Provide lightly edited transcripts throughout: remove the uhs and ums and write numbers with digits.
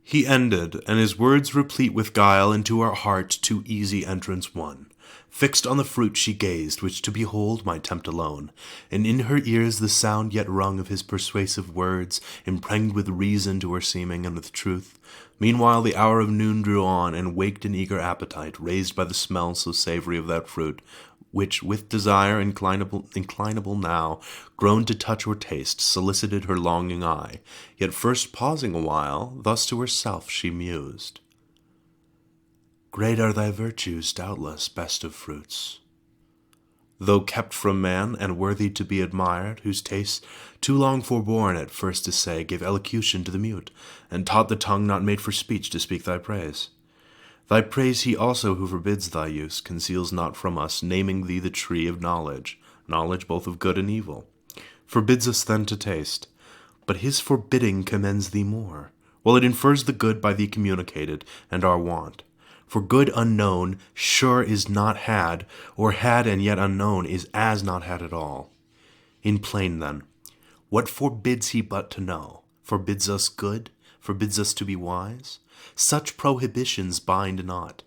He ended, and his words replete with guile into her heart to easy entrance won. Fixed on the fruit she gazed, which to behold might tempt alone, and in her ears the sound yet rung of his persuasive words, impregned with reason to her seeming and with truth. Meanwhile the hour of noon drew on, and waked an eager appetite, raised by the smell so savory of that fruit, which, with desire inclinable now, grown to touch or taste, solicited her longing eye. Yet first pausing awhile, thus to herself she mused: Great are thy virtues, doubtless, best of fruits, though kept from man, and worthy to be admired, whose taste, too long forborne at first to say, gave elocution to the mute, and taught the tongue not made for speech to speak thy praise. Thy praise he also who forbids thy use, conceals not from us, naming thee the tree of knowledge, knowledge both of good and evil. Forbids us then to taste, but his forbidding commends thee more, while it infers the good by thee communicated, and our want. For good unknown, sure is not had, or had and yet unknown is as not had at all. In plain then, what forbids he but to know? Forbids us good? Forbids us to be wise? Such prohibitions bind not.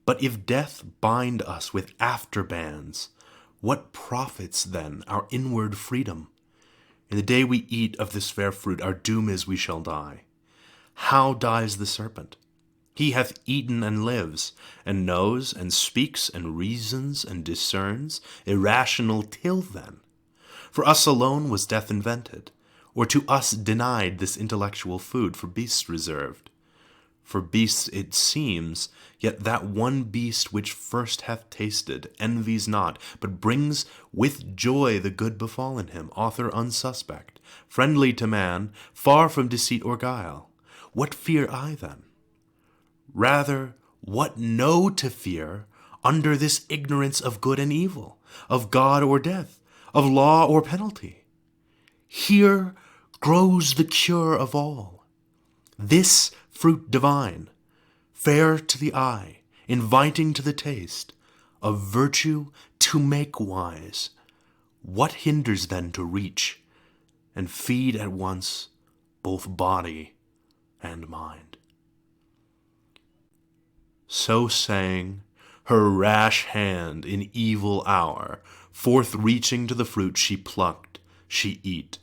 But if death bind us with after bands, what profits then our inward freedom? In the day we eat of this fair fruit, our doom is we shall die. How dies the serpent? He hath eaten and lives, and knows, and speaks, and reasons, and discerns, irrational till then. For us alone was death invented, or to us denied this intellectual food for beasts reserved. For beasts it seems, yet that one beast which first hath tasted envies not, but brings with joy the good befallen him, author unsuspect, friendly to man, far from deceit or guile. What fear I then? Rather, what know to fear under this ignorance of good and evil, of God or death, of law or penalty? Here grows the cure of all. This fruit divine, fair to the eye, inviting to the taste, of virtue to make wise. What hinders then to reach and feed at once both body and mind? So saying, her rash hand in evil hour, forth reaching to the fruit she plucked, she eat.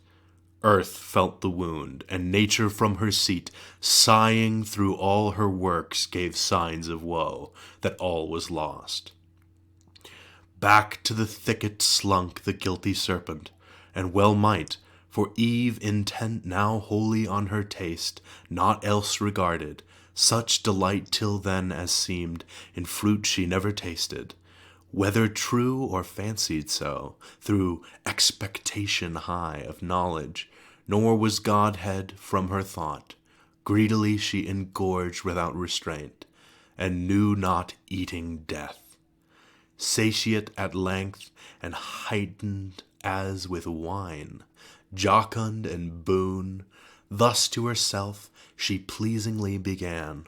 Earth felt the wound, and nature from her seat, sighing through all her works, gave signs of woe, that all was lost. Back to the thicket slunk the guilty serpent, and well might, for Eve, intent now wholly on her taste, naught else regarded, such delight till then as seemed in fruit she never tasted, whether true or fancied so, through expectation high of knowledge, nor was Godhead from her thought. Greedily she engorged without restraint, and knew not eating death. Satiate at length, and heightened as with wine, jocund and boon, thus to herself she pleasingly began: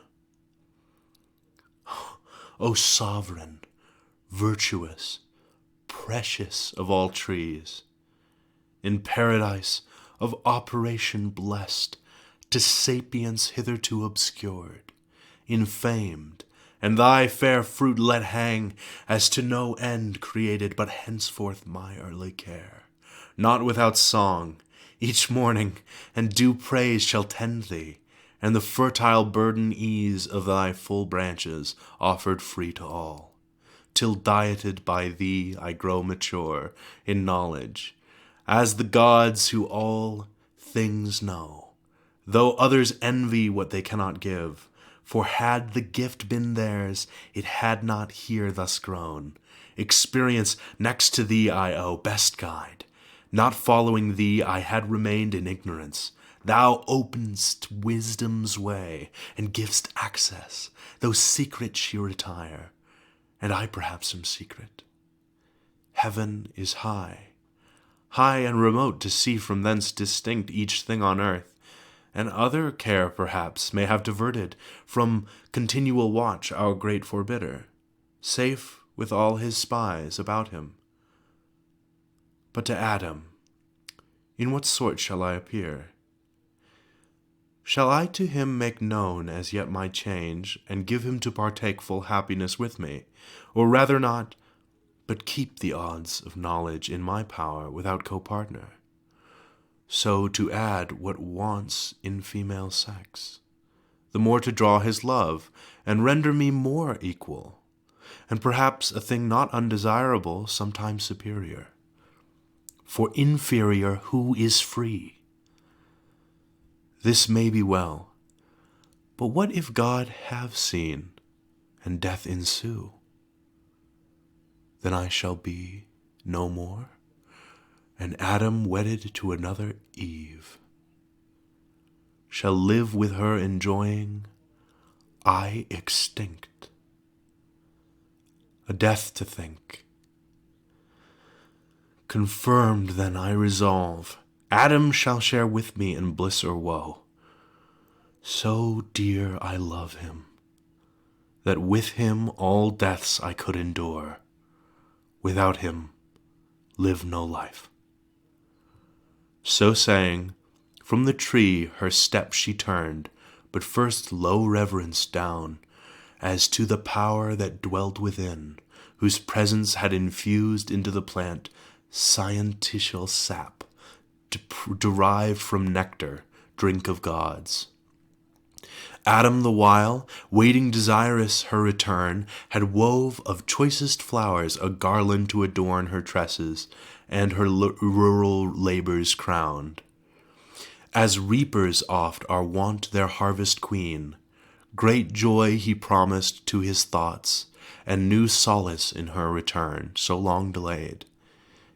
O sovereign, virtuous, precious of all trees, in paradise of operation blessed, to sapience hitherto obscured, infamed, and thy fair fruit let hang, as to no end created, but henceforth my early care, not without song, each morning, and due praise shall tend thee, and the fertile burden ease of thy full branches, offered free to all, till dieted by thee I grow mature in knowledge, as the gods who all things know, though others envy what they cannot give. For had the gift been theirs, it had not here thus grown. Experience next to thee I owe, best guide. Not following thee, I had remained in ignorance. Thou open'st wisdom's way, and giv'st access, though secret she retire, and I perhaps am secret. Heaven is high, high and remote to see from thence distinct each thing on earth, and other care perhaps may have diverted from continual watch our great forbidder, safe with all his spies about him. But to Adam, in what sort shall I appear? Shall I to him make known as yet my change, and give him to partake full happiness with me? Or rather not, but keep the odds of knowledge in my power without co-partner? So to add what wants in female sex, the more to draw his love, and render me more equal, and perhaps a thing not undesirable, sometimes superior. For inferior who is free? This may be well, but what if God have seen, and death ensue? Then I shall be no more, and Adam wedded to another Eve, shall live with her enjoying, I extinct, a death to think. Confirmed then I resolve, Adam shall share with me in bliss or woe. So dear I love him, that with him all deaths I could endure, without him live no life. So saying, from the tree her steps she turned, but first low reverence down, as to the power that dwelt within, whose presence had infused into the plant sciential sap, derived from nectar, drink of gods. Adam the while, waiting desirous her return, had wove of choicest flowers a garland to adorn her tresses, and her rural labours crowned. As reapers oft are wont their harvest queen, great joy he promised to his thoughts, and new solace in her return, so long delayed.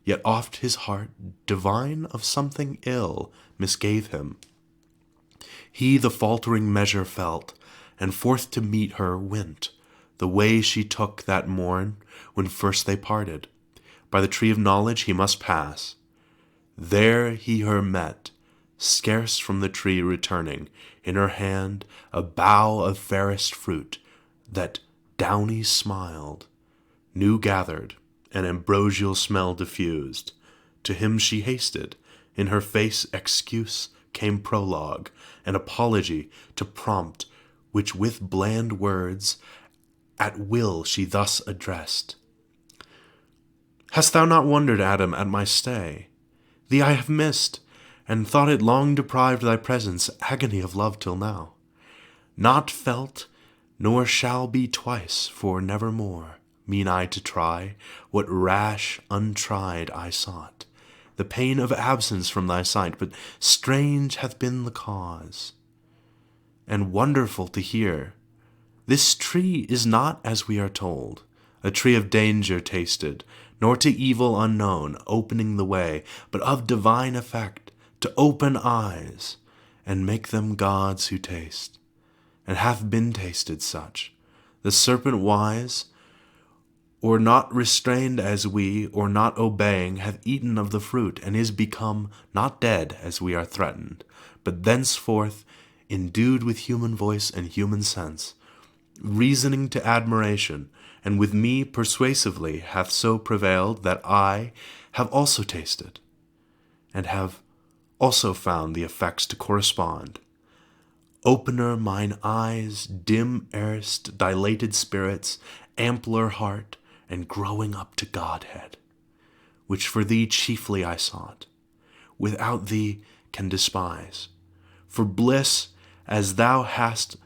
Yet oft his heart, divine of something ill, misgave him. He the faltering measure felt, and forth to meet her went, the way she took that morn when first they parted. By the tree of knowledge he must pass. There he her met, scarce from the tree returning, in her hand a bough of fairest fruit, that downy smiled, new gathered, an ambrosial smell diffused. To him she hasted, in her face excuse came prologue, an apology to prompt, which with bland words at will she thus addressed. Hast thou not wondered, Adam, at my stay? Thee I have missed, and thought it long deprived thy presence, agony of love till now. Not felt, nor shall be twice, for nevermore mean I to try what rash untried I sought, the pain of absence from thy sight, but strange hath been the cause, and wonderful to hear. This tree is not, as we are told, a tree of danger tasted, nor to evil unknown, opening the way, but of divine effect, to open eyes, and make them gods who taste, and hath been tasted such. The serpent wise, or not restrained as we, or not obeying, hath eaten of the fruit, and is become not dead as we are threatened, but thenceforth endued with human voice and human sense, reasoning to admiration, and with me persuasively hath so prevailed that I have also tasted, and have also found the effects to correspond. Opener mine eyes, dim erst, dilated spirits, ampler heart, and growing up to Godhead, which for thee chiefly I sought, without thee can despise. For bliss, as thou hast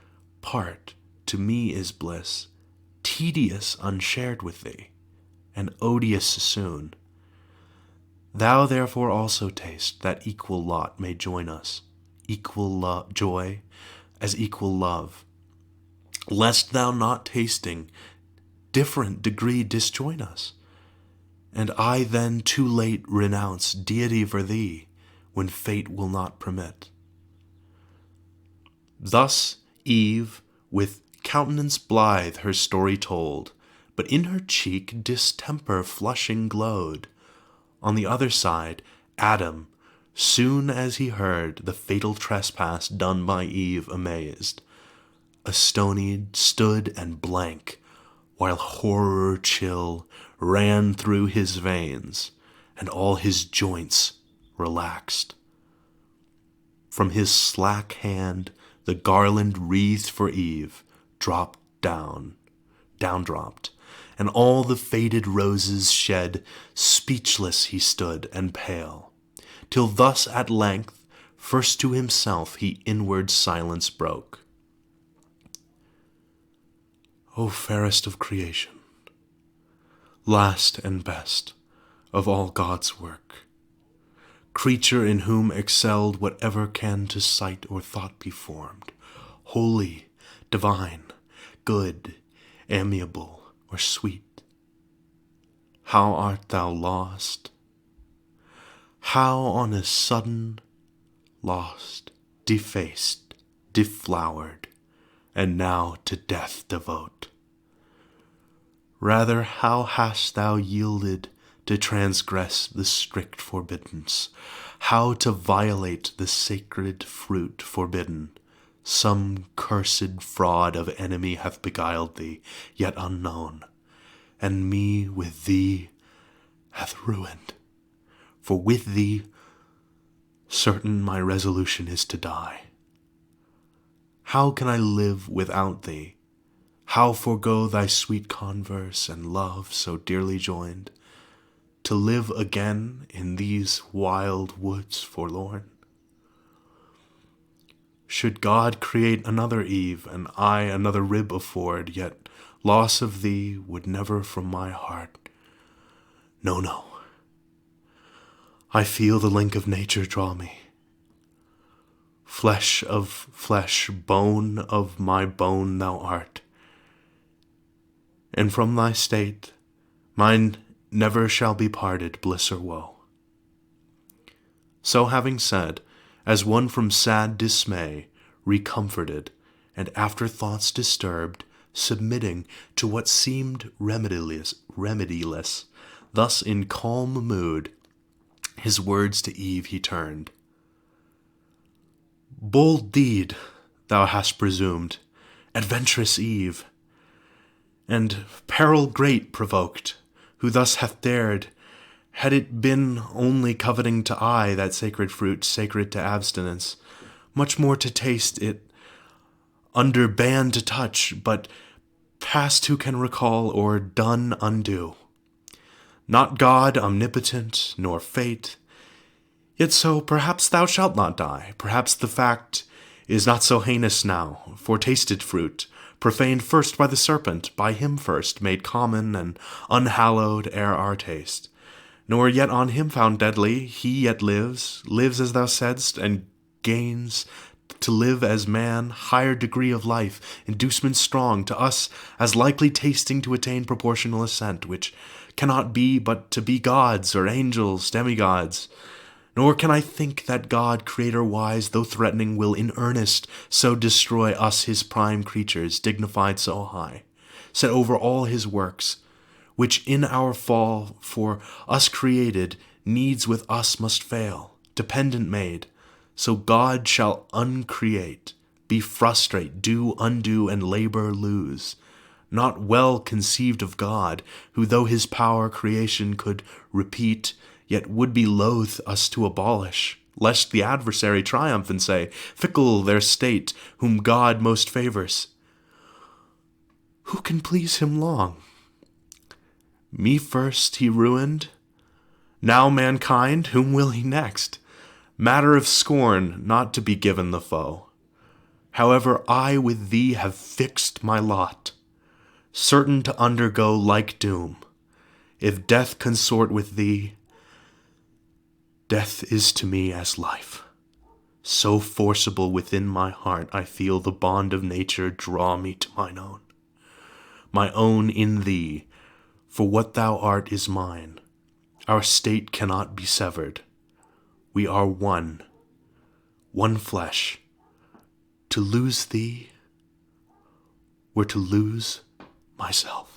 part, to me is bliss, tedious unshared with thee, and odious soon. Thou therefore also taste, that equal lot may join us, equal joy as equal love, lest thou not tasting different degree disjoin us, and I then too late renounce deity for thee, when fate will not permit. Thus Eve, with countenance blithe, her story told, but in her cheek distemper flushing glowed. On the other side, Adam, soon as he heard the fatal trespass done by Eve, amazed, astonied, stood and blank, while horror chill ran through his veins, and all his joints relaxed. From his slack hand the garland wreathed for Eve dropped down, dropped, and all the faded roses shed. Speechless he stood and pale, till thus at length first to himself he inward silence broke. O fairest of creation, last and best of all God's work, creature in whom excelled whatever can to sight or thought be formed, holy, divine, good, amiable, or sweet, how art thou lost? How on a sudden lost, defaced, deflowered, and now to death devote? Rather, how hast thou yielded to transgress the strict forbiddance, how to violate the sacred fruit forbidden? Some cursed fraud of enemy hath beguiled thee, yet unknown, and me with thee hath ruined. For with thee certain my resolution is to die. How can I live without thee? How forego thy sweet converse and love so dearly joined, to live again in these wild woods forlorn? Should God create another Eve, and I another rib afford, yet loss of thee would never from my heart. No, no. I feel the link of nature draw me. Flesh of flesh, bone of my bone thou art, and from thy state mine never shall be parted, bliss or woe. So having said, as one from sad dismay, recomforted, and after thoughts disturbed, submitting to what seemed remediless, thus in calm mood, his words to Eve he turned. Bold deed thou hast presumed, adventurous Eve, and peril great provoked, who thus hath dared. Had it been only coveting to eye that sacred fruit, sacred to abstinence, much more to taste it, under ban to touch, but past who can recall, or done undo? Not God omnipotent, nor fate, yet so perhaps thou shalt not die. Perhaps the fact is not so heinous now, for tasted fruit, profaned first by the serpent, by him first made common and unhallowed ere our taste, nor yet on him found deadly, he yet lives as thou saidst, and gains to live as man, higher degree of life, inducement strong, to us as likely tasting to attain proportional assent, which cannot be but to be gods or angels, demigods. Nor can I think that God, creator wise, though threatening, will in earnest so destroy us his prime creatures, dignified so high, set over all his works, which in our fall for us created, needs with us must fail, dependent made. So God shall uncreate, be frustrate, do undo, and labor lose. Not well conceived of God, who though his power creation could repeat, yet would be loath us to abolish, lest the adversary triumph and say, fickle their state, whom God most favors. Who can please him long? Me first he ruined, now mankind, whom will he next? Matter of scorn, not to be given the foe. However, I with thee have fixed my lot, certain to undergo like doom. If death consort with thee, death is to me as life. So forcible within my heart I feel the bond of nature draw me to my own in thee, for what thou art is mine. Our state cannot be severed. We are one flesh. To lose thee were to lose myself.